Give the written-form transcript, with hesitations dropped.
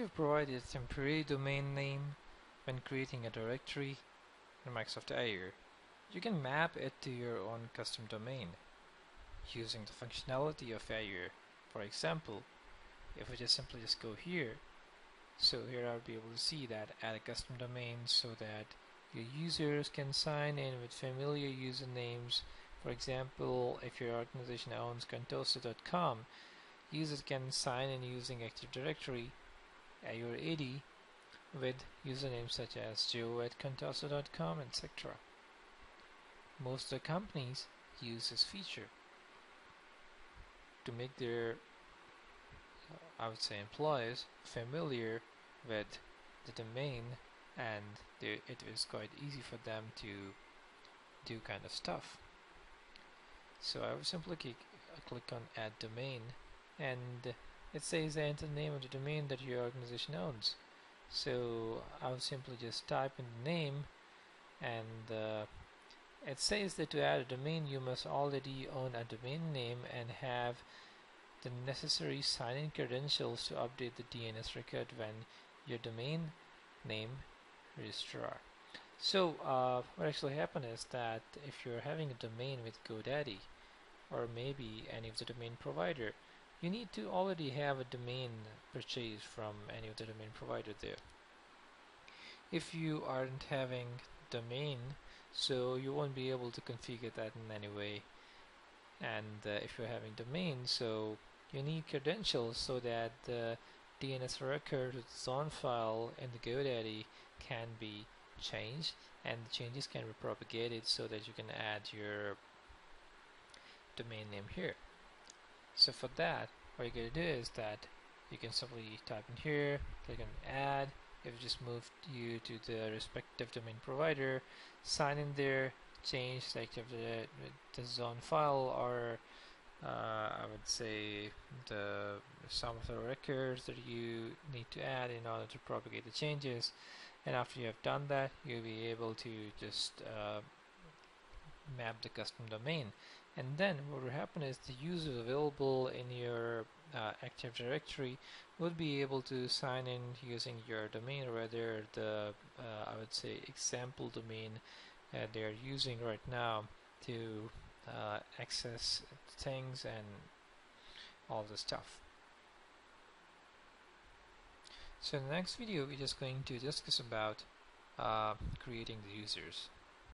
you've provided a temporary domain name when creating a directory in Microsoft Azure, you can map it to your own custom domain using the functionality of Azure. For example, if we just simply go here, so here I'll be able to see that add a custom domain so that your users can sign in with familiar usernames. For example, if your organization owns contoso.com, users can sign in using Active Directory Azure AD with usernames such as joe@contoso.com, etc. Most of the companies use this feature to make their, I would say, employees familiar with the domain, and it is quite easy for them to do kind of stuff. So I will simply click on add domain, and it says enter the name of the domain that your organization owns. So I'll simply just type in the name, and it says that to add a domain you must already own a domain name and have the necessary sign-in credentials to update the DNS record when your domain name registrar. So what actually happened is that if you're having a domain with GoDaddy or maybe any of the domain provider, you need to already have a domain purchased from any of the domain provider there. If you aren't having domain, so you won't be able to configure that in any way. And if you're having domain, so you need credentials so that the DNS record with zone file in the GoDaddy can be changed and the changes can be propagated so that you can add your domain name here. So for that, what you're going to do is that you can simply type in here, click on add. It will just move you to the respective domain provider, sign in there, change the zone file, or I would say the some of the records that you need to add in order to propagate the changes. And after you have done that, you'll be able to just map the custom domain. And then what will happen is the users available in your Active Directory would be able to sign in using your domain, rather the I would say example domain they are using right now to access things and all the stuff. So in the next video we're just going to discuss about creating the users.